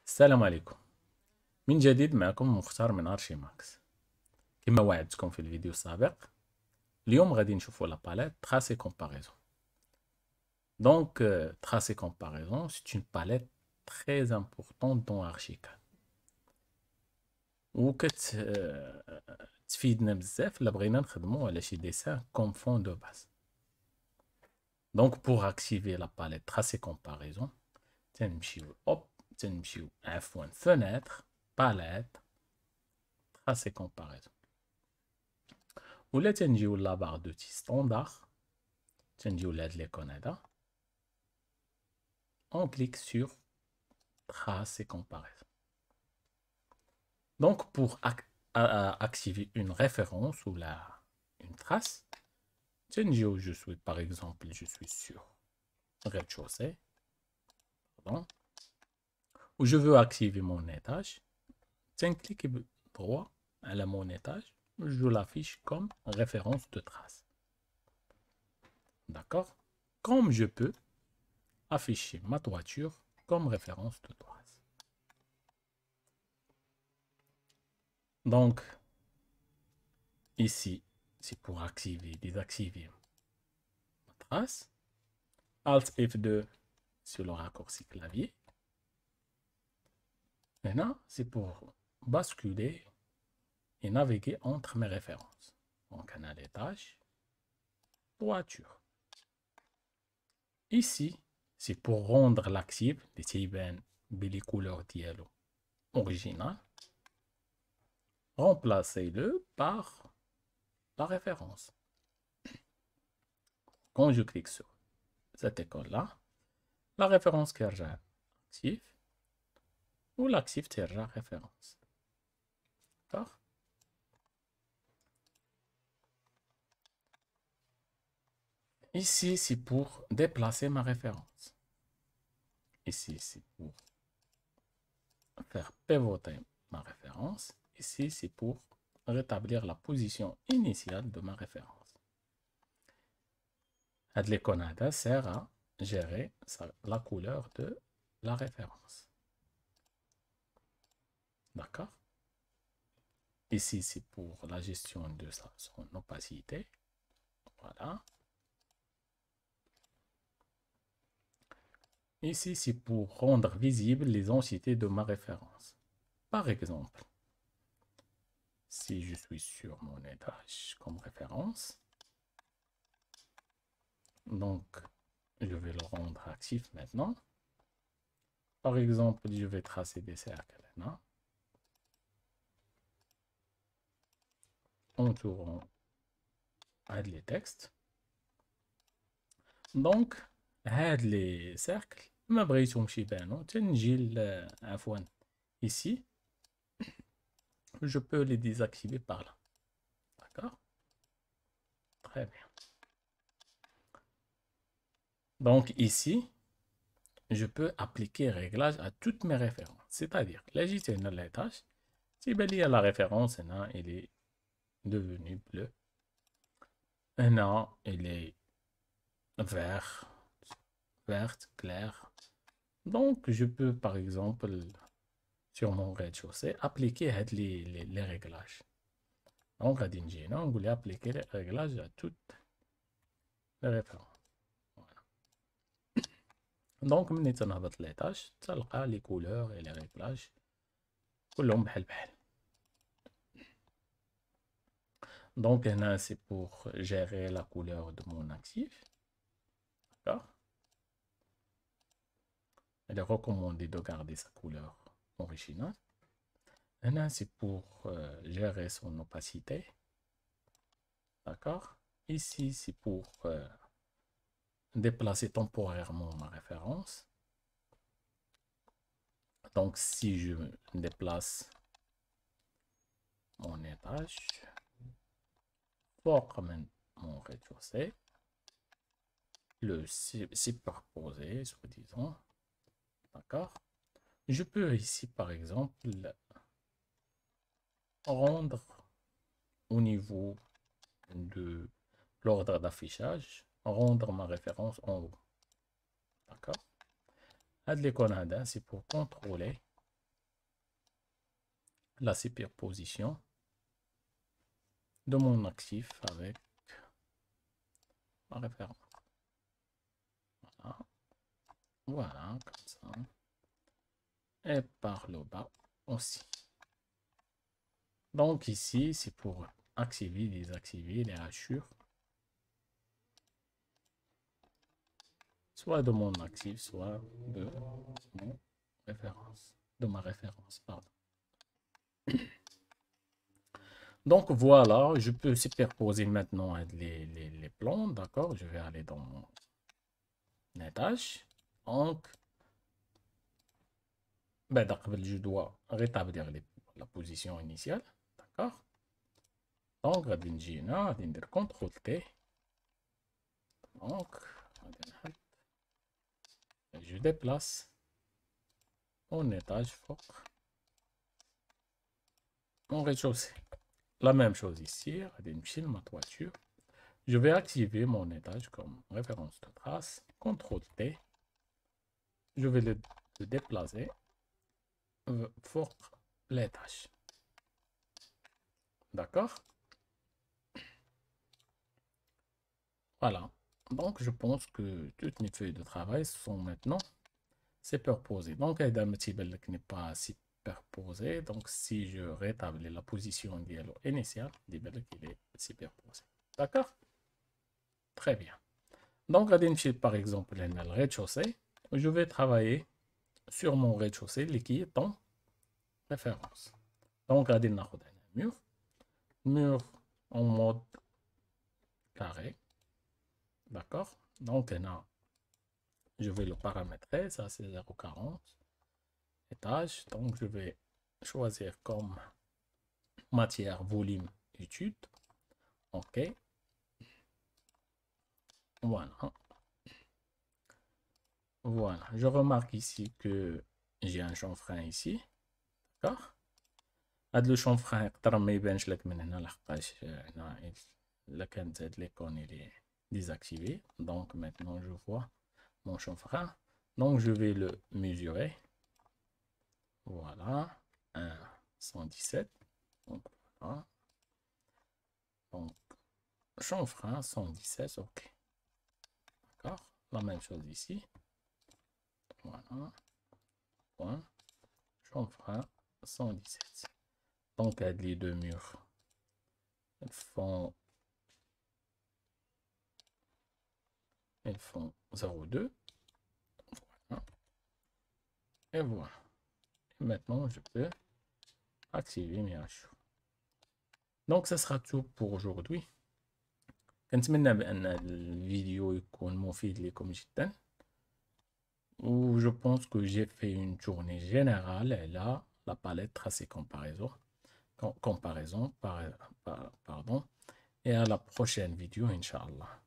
السلام عليكم. من جديد معكم مختار من ارشيماكس. كما وعدتكم في الفيديو السابق، اليوم غادي نشوفوا لا باليت tracé comparaison. Donc tracé comparaison, c'est une palette très importante dans Archicad تفيدنا بزاف الا بغينا نخدموا على شي ديسان comme fond de base. Donc pour activer la palette tracé comparaison, تنمشيو عفوا fenêtre palette tracé comparaison. ولا تنجيو لا barre d'outils standard, تنجيو لهاد ليكون هذا, on clique sur trace et comparaison. Donc pour activer une référence ou une trace, تنجيو, je suis par exemple, je suis sur rez-de-chaussée, pardon, où je veux activer mon étage, clique droit à mon étage, je l'affiche comme référence de trace. D'accord? Comme je peux afficher ma toiture comme référence de trace. Donc, ici, c'est pour activer, désactiver ma trace. Alt F2 sur le raccourci clavier. Maintenant, c'est pour basculer et naviguer entre mes références. Donc, on a l'étage, toiture. Ici, c'est pour rendre l'active les couleurs dialogue original. Remplacez-le par la référence. Quand je clique sur cette école-là, la référence qui est active ou l'actif ترجع référence. D'accord? Ici, c'est pour déplacer ma référence. Ici, c'est pour faire pivoter ma référence. Ici, c'est pour rétablir la position initiale de ma référence. L'icône sert à gérer la couleur de la référence. D'accord? Ici, c'est pour la gestion de son opacité. Voilà. Ici, c'est pour rendre visibles les entités de ma référence. Par exemple, si je suis sur mon étage comme référence, donc je vais le rendre actif maintenant. Par exemple, je vais tracer des cercles là, entourant les textes. Donc, les cercles, ما بغيتهمش يبانو, تنجي عفوا ici, je peux les désactiver par là. D'accord? Très bien. Donc ici, je peux appliquer réglage à toutes mes références. C'est-à-dire, là, j'ai une l'étage. Si la référence, elle est devenue bleue. Maintenant, elle est verte, claire. Donc, je peux, par exemple, sur mon rez-de-chaussée, appliquer les réglages. Donc, on voulait appliquer les réglages à toutes les références. Voilà. Donc, من تنهبط l'étage, تلقى les couleurs et les réglages كلهم بحال بحال. Donc, là, c'est pour gérer la couleur de mon actif. D'accord? Il est recommandé de garder sa couleur originale. Là, c'est pour gérer son opacité. D'accord? Ici, c'est pour déplacer temporairement ma référence. Donc, si je déplace mon étage, pour mon rez-de-chaussée, le superposer, soi-disant. D'accord? Je peux ici, par exemple, rendre au niveau de l'ordre d'affichage, rendre ma référence en haut. D'accord? C'est pour contrôler la superposition de mon actif avec ma référence. Voilà, voilà, comme ça. Et par le bas aussi. Donc ici, c'est pour activer, désactiver les hachures. Soit de mon actif, soit de mon référence. De ma référence, pardon. Donc voilà, je peux superposer maintenant les plans, d'accord? Je vais aller dans mon étage. Donc, je dois rétablir la position initiale, d'accord? Donc, CTRL T. Donc, je déplace mon étage fort, mon rez-de-chaussée. La même chose ici, ma toiture. Je vais activer mon étage comme référence de trace. CTRL T. Je vais le déplacer pour l'étage. D'accord? Voilà. Donc, je pense que toutes mes feuilles de travail sont maintenant superposées. Donc, Adam n'est pas superposé. Donc, si je rétablis la position initiale, il est superposé. D'accord? Très bien. Donc, par exemple, le rez-de-chaussée. Je vais travailler sur mon rez-de-chaussée qui est en référence. Donc, un mur. Mur en mode carré. D'accord? Donc, je vais le paramétrer. Ça, c'est 0,40 étage. Donc, je vais choisir comme matière, volume, étude. OK. Voilà. Voilà. Je remarque ici que j'ai un chanfrein ici. D'accord? هذا لو شونفران يقدر ما يبانش لك من هنا لحقاش هنا الا كانت هاد ليكون il est désactivé. Donc maintenant je vois mon chanfrein. Donc je vais le mesurer. Voilà. 1,117. Donc voilà. Donc chanfrein 117. OK. D'accord. La même chose ici. Voilà. Point. Chanfrein 117. Donc les deux murs font 0,2. Voilà. Et voilà. Et maintenant, je peux activer mes hachures. Donc, ce sera tout pour aujourd'hui. كنتمنى بأن الفيديو يكون مفيد لكم جدا. Ou je pense que j'ai fait une journée générale là, la palette tracée comparaison, pardon. Et à la prochaine vidéo, Inch'Allah.